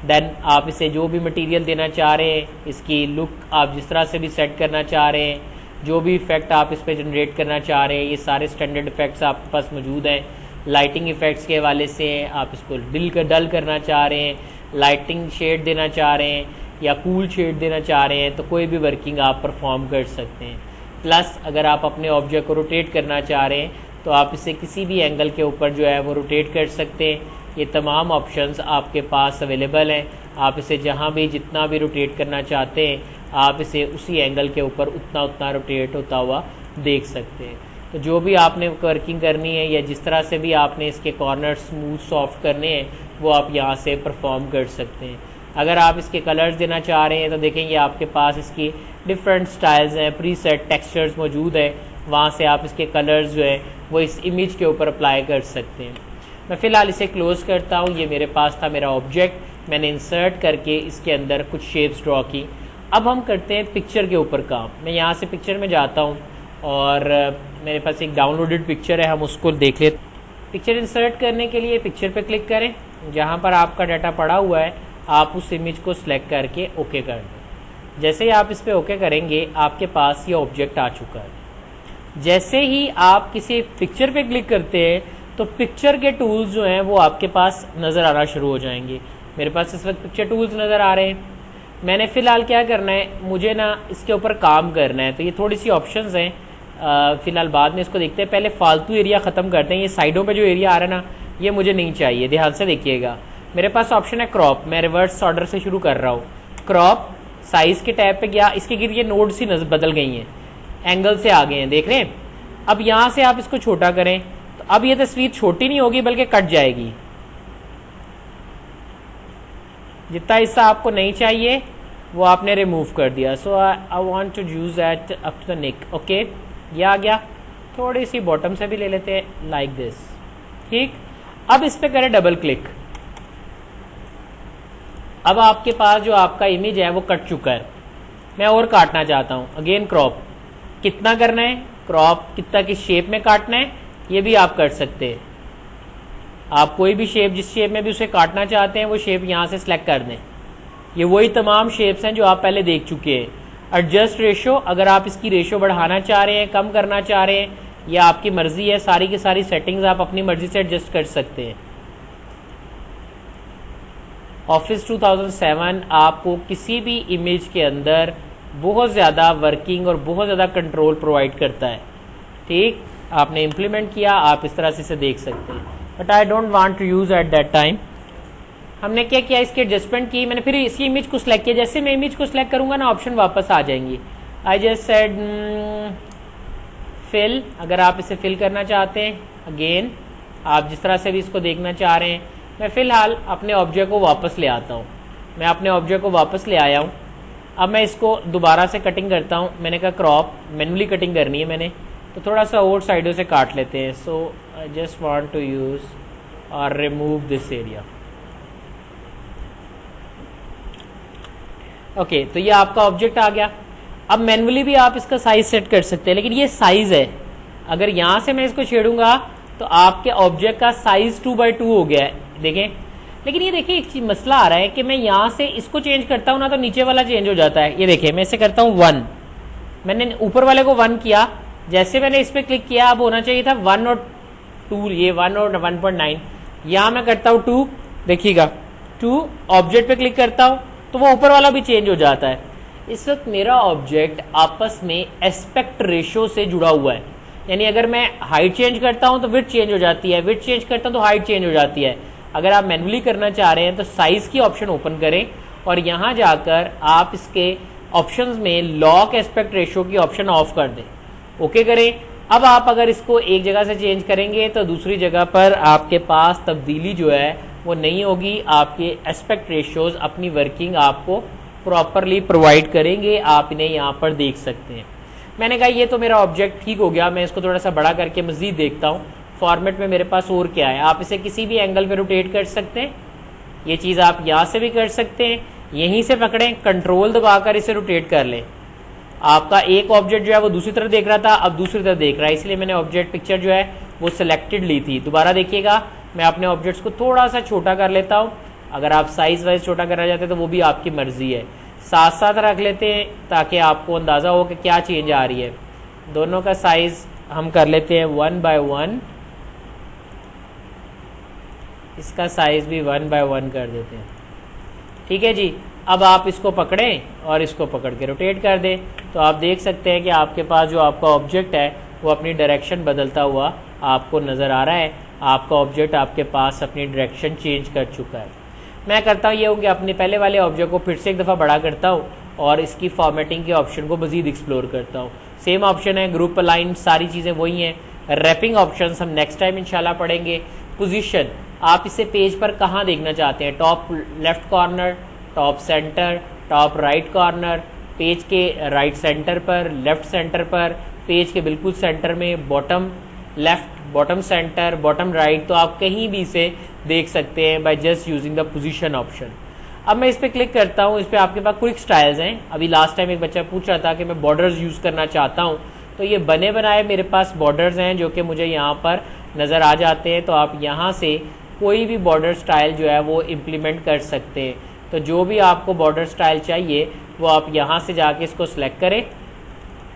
देन आप इसे जो भी मटेरियल देना चाह रहे हैं, इसकी लुक आप जिस तरह से भी सेट करना चाह रहे हैं, जो भी इफेक्ट आप इस पर जनरेट करना चाह रहे हैं, ये सारे स्टैंडर्ड इफेक्ट्स आपके पास मौजूद हैं। लाइटिंग इफेक्ट्स के हवाले से आप इसको डल करना चाह रहे हैं, लाइटिंग शेड देना चाह रहे हैं या कूल शेड देना चाह रहे हैं, तो कोई भी वर्किंग आप परफॉर्म कर सकते हैं। प्लस अगर आप अपने ऑब्जेक्ट को रोटेट करना चाह रहे हैं तो आप इसे किसी भी एंगल के ऊपर जो है वो रोटेट कर सकते हैं। ये तमाम ऑप्शंस आपके पास अवेलेबल हैं। आप इसे जहाँ भी जितना भी रोटेट करना चाहते हैं आप इसे उसी एंगल के ऊपर उतना रोटेट होता हुआ देख सकते हैं। तो जो भी आपने वर्किंग करनी है या जिस तरह से भी आपने इसके कॉर्नर स्मूथ सॉफ्ट करने हैं वो आप यहाँ से परफॉर्म कर सकते हैं। अगर आप इसके कलर्स देना चाह रहे हैं तो देखेंगे आपके पास इसकी डिफरेंट स्टाइल्स हैं, प्रीसेट टेक्सचर्स मौजूद है, वहाँ से आप इसके कलर्स जो है वो इस इमेज के ऊपर अप्लाई कर सकते हैं। मैं फ़िलहाल इसे क्लोज़ करता हूँ। ये मेरे पास था मेरा ऑब्जेक्ट, मैंने इंसर्ट करके इसके अंदर कुछ शेप्स ड्रॉ की। अब हम करते हैं पिक्चर के ऊपर काम। मैं यहाँ से पिक्चर में जाता हूँ और मेरे पास एक डाउनलोडेड पिक्चर है, हम उसको देख लेते। पिक्चर इंसर्ट करने के लिए पिक्चर पे क्लिक करें, जहाँ पर आपका डाटा पड़ा हुआ है आप उस इमेज को सिलेक्ट करके ओके कर दें। जैसे ही आप इस पर ओके करेंगे आपके पास ये ऑब्जेक्ट आ चुका है। जैसे ही आप किसी पिक्चर पे क्लिक करते हैं तो पिक्चर के टूल्स जो हैं वो आपके पास नज़र आना शुरू हो जाएंगे। मेरे पास इस वक्त पिक्चर टूल्स नज़र आ रहे हैं। मैंने फ़िलहाल क्या करना है, मुझे ना इसके ऊपर काम करना है, तो ये थोड़ी सी ऑप्शंस हैं। फ़िलहाल बाद में इसको देखते हैं, पहले फालतू एरिया ख़त्म करते हैं। ये साइडों पे जो एरिया आ रहा है ना ये मुझे नहीं चाहिए, ध्यान से देखिएगा। मेरे पास ऑप्शन है क्रॉप, मैं रिवर्स ऑर्डर से शुरू कर रहा हूँ। क्रॉप साइज़ के टैब पे गया, इसके गिर ये नोड्स ही बदल गई हैं, एंगल से आ गए हैं, देख रहे हैं। अब यहाँ से आप इसको छोटा करें तो अब ये तस्वीर छोटी नहीं होगी बल्कि कट जाएगी। जितना हिस्सा आपको नहीं चाहिए वो आपने रिमूव कर दिया। So I want to use that up to the neck. Okay, ये आ गया। थोड़ी सी बॉटम से भी ले लेते हैं, लाइक दिस। ठीक, अब इस पे करें डबल क्लिक। अब आपके पास जो आपका इमेज है वो कट चुका है। मैं और काटना चाहता हूं, अगेन क्रॉप। कितना करना है क्रॉप, कितना किस शेप में काटना है ये भी आप कर सकते हैं। आप कोई भी शेप, जिस शेप में भी उसे काटना चाहते हैं वो शेप यहाँ से सिलेक्ट कर दें। ये वही तमाम शेप्स हैं जो आप पहले देख चुके हैं। एडजस्ट रेशो, अगर आप इसकी रेशो बढ़ाना चाह रहे हैं, कम करना चाह रहे हैं, यह आपकी मर्जी है। सारी की सारी सेटिंग्स आप अपनी मर्जी से एडजस्ट कर सकते हैं। ऑफिस 2007 आपको किसी भी इमेज के अंदर बहुत ज़्यादा वर्किंग और बहुत ज़्यादा कंट्रोल प्रोवाइड करता है। ठीक, आपने इम्प्लीमेंट किया, आप इस तरह से इसे देख सकते हैं। But I don't want to use at that time. हमने क्या किया, इसकी एडजस्टमेंट की। मैंने फिर इसी इमेज को सिलेक्ट किया। जैसे मैं इमेज को सिलेक्ट करूंगा ना ऑप्शन वापस आ जाएंगी। आई जस्ट सेड फिल, अगर आप इसे फिल करना चाहते हैं, अगेन आप जिस तरह से भी इसको देखना चाह रहे हैं। मैं फ़िलहाल अपने ऑब्जेक्ट को वापस ले आता हूँ। मैं अपने ऑब्जेक्ट को वापस ले आया हूँ। अब मैं इसको दोबारा से कटिंग करता हूँ। मैंने कहा क्रॉप, मैनुअली कटिंग करनी है मैंने, तो थोड़ा सा और साइडों से काट लेते हैं। So I just want to use और रिमूव दिस एरिया। ओके, तो ये आपका ऑब्जेक्ट आ गया। अब मैनुअली भी आप इसका साइज सेट कर सकते हैं, लेकिन ये साइज है। अगर यहाँ से मैं इसको छेड़ूंगा तो आपके ऑब्जेक्ट का साइज 2x2 हो गया है, देखें। लेकिन ये देखिए एक मसला आ रहा है कि मैं यहाँ से इसको चेंज करता हूँ ना तो नीचे वाला चेंज हो जाता है। ये देखिए मैं इसे करता हूँ 1, मैंने ऊपर वाले को 1 किया। जैसे मैंने इस पर क्लिक किया अब होना चाहिए था 1 और 2, ये 1 और 1.9। यहाँ मैं करता हूँ 2, देखिएगा 2। ऑब्जेक्ट पे क्लिक करता हूँ तो वो ऊपर वाला भी चेंज हो जाता है। इस वक्त मेरा ऑब्जेक्ट आपस में एस्पेक्ट रेशो से जुड़ा हुआ है, यानी अगर मैं हाइट चेंज करता हूं तो विड्थ चेंज हो जाती है, विड्थ चेंज करता हूं तो हाइट चेंज हो जाती है। अगर आप मैनुअली करना चाह रहे हैं तो साइज की ऑप्शन ओपन करें और यहां जाकर आप इसके ऑप्शंस में लॉक एस्पेक्ट रेशो की ऑप्शन ऑफ कर दें, ओके करें। अब आप अगर इसको एक जगह से चेंज करेंगे तो दूसरी जगह पर आपके पास तब्दीली जो है वो नहीं होगी। आपके एस्पेक्ट रेशियोज अपनी वर्किंग आपको प्रॉपरली प्रोवाइड करेंगे। आप इन्हें यहाँ पर देख सकते हैं। मैंने कहा ये तो मेरा ऑब्जेक्ट ठीक हो गया, मैं इसको थोड़ा सा बड़ा करके मजीद देखता हूँ फॉर्मेट में मेरे पास और क्या है। आप इसे किसी भी एंगल पे रोटेट कर सकते हैं। ये चीज़ आप यहाँ से भी कर सकते हैं, यहीं से पकड़ें, कंट्रोल दबाकर इसे रोटेट कर लें। आपका एक ऑब्जेक्ट जो है वो दूसरी तरफ देख रहा था, अब दूसरी तरफ देख रहा है, इसलिए मैंने ऑब्जेक्ट पिक्चर जो है वो सिलेक्टेड ली थी। दोबारा देखिएगा, मैं अपने ऑब्जेक्ट्स को थोड़ा सा छोटा कर लेता हूँ अगर आप साइज वाइज छोटा करना चाहते हैं तो वो भी आपकी मर्जी है। साथ साथ रख लेते हैं ताकि आपको अंदाज़ा हो कि क्या चेंज आ रही है। दोनों का साइज हम कर लेते हैं 1 बाय 1, इसका साइज भी 1 बाय 1 कर देते हैं। ठीक है जी। अब आप इसको पकड़ें और इसको पकड़ के रोटेट कर दें तो आप देख सकते हैं कि आपके पास जो आपका ऑब्जेक्ट है वो अपनी डायरेक्शन बदलता हुआ आपको नज़र आ रहा है। आपका ऑब्जेक्ट आपके पास अपनी डायरेक्शन चेंज कर चुका है। मैं करता हूँ ये हूँ कि अपने पहले वाले ऑब्जेक्ट को फिर से एक दफ़ा बड़ा करता हूँ और इसकी फॉर्मेटिंग के ऑप्शन को मज़ीद एक्सप्लोर करता हूँ। सेम ऑप्शन है, ग्रुप अलाइन, सारी चीज़ें वही हैं। रैपिंग ऑप्शन हम नेक्स्ट टाइम इंशाल्लाह पढ़ेंगे। पोजीशन, आप इसे पेज पर कहाँ देखना चाहते हैं, top left corner, top centre, top right corner, page के राइट सेंटर पर, लेफ्ट सेंटर पर, पेज के बिल्कुल सेंटर में, bottom left, bottom centre, bottom right. तो आप कहीं भी इसे देख सकते हैं by just using the position option. अब मैं इस पर क्लिक करता हूँ, इस पर आपके पास क्विक स्टाइल्स हैं। अभी लास्ट टाइम एक बच्चा पूछ रहा था कि मैं बॉर्डर्स यूज़ करना चाहता हूँ, तो ये बने बनाए मेरे पास बॉर्डर्स हैं जो कि मुझे यहाँ पर नज़र आ जाते हैं। तो आप यहाँ से कोई भी बॉर्डर स्टाइल जो है वो इम्प्लीमेंट कर सकते हैं। तो जो भी आपको बॉर्डर स्टाइल चाहिए वो आप यहाँ से जाके इसको सिलेक्ट करें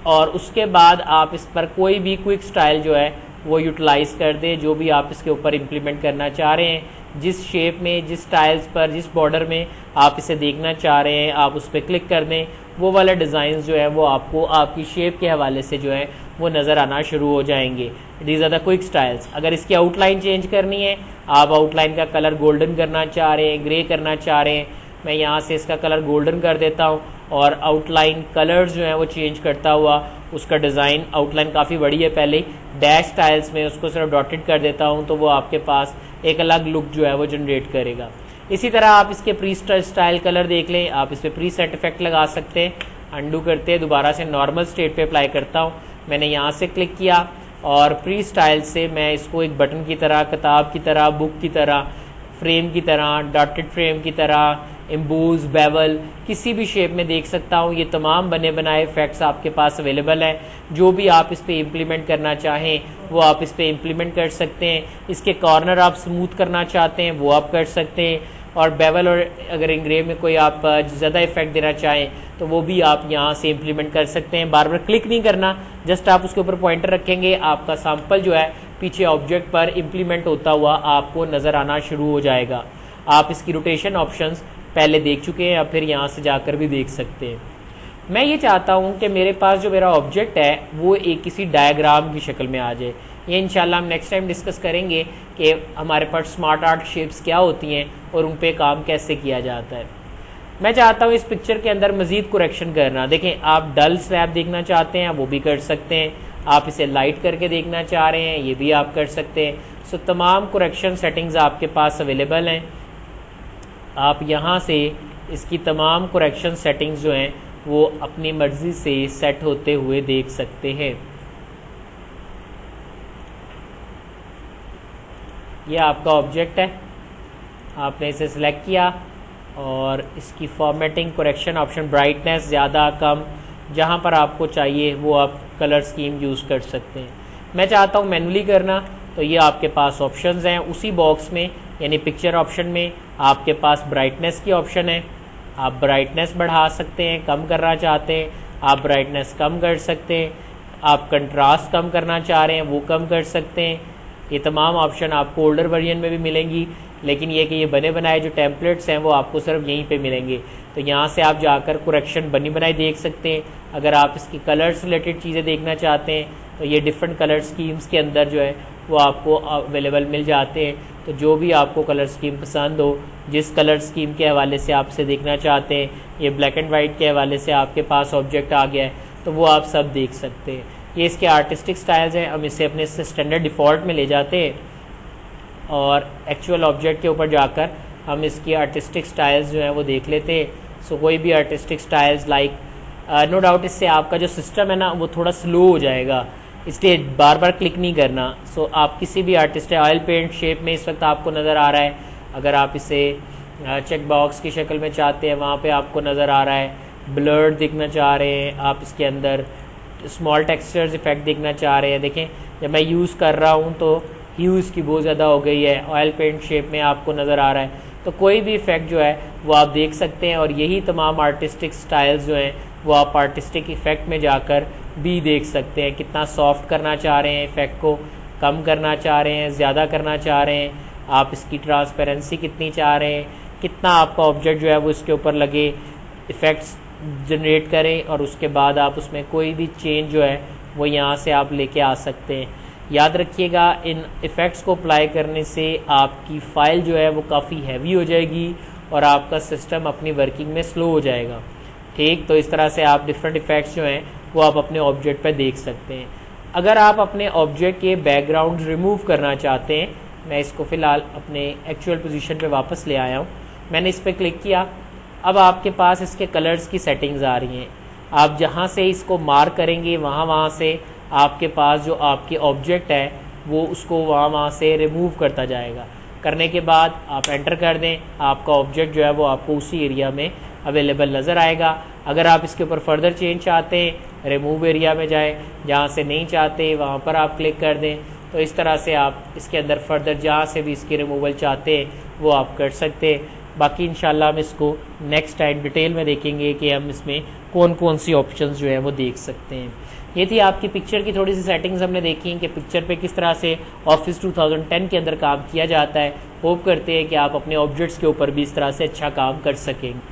और उसके बाद आप इस पर कोई भी क्विक स्टाइल जो है वो यूटिलाइज़ कर दें, जो भी आप इसके ऊपर इम्प्लीमेंट करना चाह रहे हैं। जिस शेप में, जिस स्टाइल्स पर, जिस बॉर्डर में आप इसे देखना चाह रहे हैं आप उस पर क्लिक कर दें। वो वाला डिज़ाइन जो है वो आपको आपकी शेप के हवाले से जो है वो नज़र आना शुरू हो जाएंगे। These are the quick styles. अगर इसकी आउटलाइन चेंज करनी है, आप आउटलाइन का कलर गोल्डन करना चाह रहे हैं, ग्रे करना चाह रहे हैं, मैं यहाँ से इसका कलर गोल्डन कर देता हूँ और आउटलाइन कलर्स जो है वो चेंज करता हुआ उसका डिज़ाइन, आउटलाइन काफ़ी बड़ी है पहले, डैश स्टाइल्स में उसको सिर्फ डॉटेड कर देता हूँ तो वो आपके पास एक अलग लुक जो है वो जनरेट करेगा। इसी तरह आप इसके प्री स्टाइल कलर देख लें, आप इस पर प्री सेट इफेक्ट लगा सकते हैं। अंडू करते हैं, दोबारा से नॉर्मल स्टेट पे अप्लाई करता हूँ। मैंने यहाँ से क्लिक किया और प्री स्टाइल से मैं इसको एक बटन की तरह, किताब की तरह, बुक की तरह, फ्रेम की तरह, डॉटेड फ्रेम की तरह, एम्बूज, बेवल, किसी भी शेप में देख सकता हूँ। ये तमाम बने बनाए इफेक्ट्स आपके पास अवेलेबल हैं। जो भी आप इस पे इम्प्लीमेंट करना चाहें वो आप इस पे इम्प्लीमेंट कर सकते हैं। इसके कॉर्नर आप स्मूथ करना चाहते हैं वो आप कर सकते हैं और बेवल और अगर इंग्रेव में कोई आप ज़्यादा इफेक्ट देना चाहें तो वो भी आप यहाँ से इम्प्लीमेंट कर सकते हैं। बार बार क्लिक नहीं करना, जस्ट आप उसके ऊपर पॉइंटर रखेंगे, आपका सैंपल जो है पीछे ऑब्जेक्ट पर इम्प्लीमेंट होता हुआ आपको नज़र आना शुरू हो जाएगा। आप इसकी रोटेशन ऑप्शंस पहले देख चुके हैं या फिर यहाँ से जाकर भी देख सकते हैं। मैं ये चाहता हूँ कि मेरे पास जो मेरा ऑब्जेक्ट है वो एक किसी डायग्राम की शक्ल में आ जाए। ये इंशाल्लाह हम नेक्स्ट टाइम डिस्कस करेंगे कि हमारे पास स्मार्ट आर्ट शेप्स क्या होती हैं और उन पे काम कैसे किया जाता है। मैं चाहता हूँ इस पिक्चर के अंदर मज़ीद करेक्शन करना। देखें, आप डल स्लैब देखना चाहते हैं वो भी कर सकते हैं, आप इसे लाइट करके देखना चाह रहे हैं ये भी आप कर सकते हैं। सो तमाम करेक्शन सेटिंग्स आपके पास अवेलेबल हैं। आप यहाँ से इसकी तमाम करेक्शन सेटिंग्स जो हैं वो अपनी मर्ज़ी से सेट होते हुए देख सकते हैं। ये आपका ऑब्जेक्ट है, आपने इसे सिलेक्ट किया और इसकी फॉर्मेटिंग, करेक्शन ऑप्शन, ब्राइटनेस ज़्यादा कम, जहाँ पर आपको चाहिए वो आप कलर स्कीम यूज़ कर सकते हैं। मैं चाहता हूँ मैनुअली करना, तो ये आपके पास ऑप्शंस हैं। उसी बॉक्स में यानी पिक्चर ऑप्शन में आपके पास ब्राइटनेस की ऑप्शन है, आप ब्राइटनेस बढ़ा सकते हैं, कम करना चाहते हैं आप ब्राइटनेस कम कर सकते हैं, आप कंट्रास्ट कम करना चाह रहे हैं वो कम कर सकते हैं। ये तमाम ऑप्शन आपको ओल्डर वर्जन में भी मिलेंगी, लेकिन ये कि ये बने बनाए जो टेम्पलेट्स हैं वो आपको सिर्फ यहीं पे मिलेंगे। तो यहाँ से आप जाकर करेक्शन बनी बनाई देख सकते हैं। अगर आप इसकी कलर्स रिलेटेड चीज़ें देखना चाहते हैं तो ये डिफरेंट कलर स्कीम्स के अंदर जो है वो आपको अवेलेबल मिल जाते हैं। तो जो भी आपको कलर स्कीम पसंद हो, जिस कलर स्कीम के हवाले से आप इसे देखना चाहते हैं, ये ब्लैक एंड वाइट के हवाले से आपके पास ऑब्जेक्ट आ गया है तो वो आप सब देख सकते हैं। ये इसके आर्टिस्टिक स्टाइल्स हैं। हम इसे अपने स्टैंडर्ड डिफ़ॉल्ट में ले जाते हैं और एक्चुअल ऑब्जेक्ट के ऊपर जाकर हम इसकी आर्टिस्टिक स्टाइल्स जो हैं वो देख लेते हैं। सो कोई भी artistic styles like no doubt इससे आपका जो सिस्टम है ना वो थोड़ा स्लो हो जाएगा, इसलिए बार बार क्लिक नहीं करना। सो आप किसी भी आर्टिस्ट है, ऑयल पेंट शेप में इस वक्त आपको नज़र आ रहा है, अगर आप इसे चेक बॉक्स की शक्ल में चाहते हैं वहाँ पे आपको नज़र आ रहा है, ब्लर्ड देखना चाह रहे हैं, आप इसके अंदर स्मॉल टेक्सचर्स इफेक्ट देखना चाह रहे हैं। देखें जब मैं यूज़ कर रहा हूँ तो ह्यू इसकी बहुत ज़्यादा हो गई है, ऑयल पेंट शेप में आपको नज़र आ रहा है। तो कोई भी इफ़ेक्ट जो है वो आप देख सकते हैं। और यही तमाम आर्टिस्टिक स्टाइल्स जो हैं वो आप आर्टिस्टिक इफ़ेक्ट में जाकर भी देख सकते हैं। कितना सॉफ्ट करना चाह रहे हैं इफ़ेक्ट को, कम करना चाह रहे हैं, ज़्यादा करना चाह रहे हैं, आप इसकी ट्रांसपेरेंसी कितनी चाह रहे हैं, कितना आपका ऑब्जेक्ट जो है वो इसके ऊपर लगे, इफ़ेक्ट्स जनरेट करें और उसके बाद आप उसमें कोई भी चेंज जो है वो यहाँ से आप लेके आ सकते हैं। याद रखिएगा इन इफ़ेक्ट्स को अप्लाई करने से आपकी फ़ाइल जो है वो काफ़ी हैवी हो जाएगी और आपका सिस्टम अपनी वर्किंग में स्लो हो जाएगा। ठीक, तो इस तरह से आप डिफरेंट इफ़ेक्ट्स जो हैं वो आप अपने ऑब्जेक्ट पे देख सकते हैं। अगर आप अपने ऑब्जेक्ट के बैकग्राउंड रिमूव करना चाहते हैं, मैं इसको फ़िलहाल अपने एक्चुअल पोजीशन पे वापस ले आया हूँ, मैंने इस पर क्लिक किया। अब आपके पास इसके कलर्स की सेटिंग्स आ रही हैं। आप जहाँ से इसको मार्क करेंगे वहाँ से आपके पास जो आपके ऑब्जेक्ट है वो उसको वहाँ से रिमूव करता जाएगा। करने के बाद आप एंटर कर दें, आपका ऑब्जेक्ट जो है वो आपको उसी एरिया में अवेलेबल नज़र आएगा। अगर आप इसके ऊपर फर्दर चेंज चाहते हैं, रिमूव एरिया में जाएं, जहाँ से नहीं चाहते वहाँ पर आप क्लिक कर दें। तो इस तरह से आप इसके अंदर फर्दर जहाँ से भी इसकी रिमूवल चाहते हैं वो आप कर सकते हैं। बाकी इंशाल्लाह हम इसको नेक्स्ट टाइम डिटेल में देखेंगे कि हम इसमें कौन कौन सी ऑप्शंस जो है वो देख सकते हैं। ये थी आपकी पिक्चर की थोड़ी सी सेटिंग्स हमने देखी कि पिक्चर पे किस तरह से ऑफिस 2010 के अंदर काम किया जाता है। होप करते हैं कि आप अपने ऑब्जेक्ट्स के ऊपर भी इस तरह से अच्छा काम कर सकेंगे।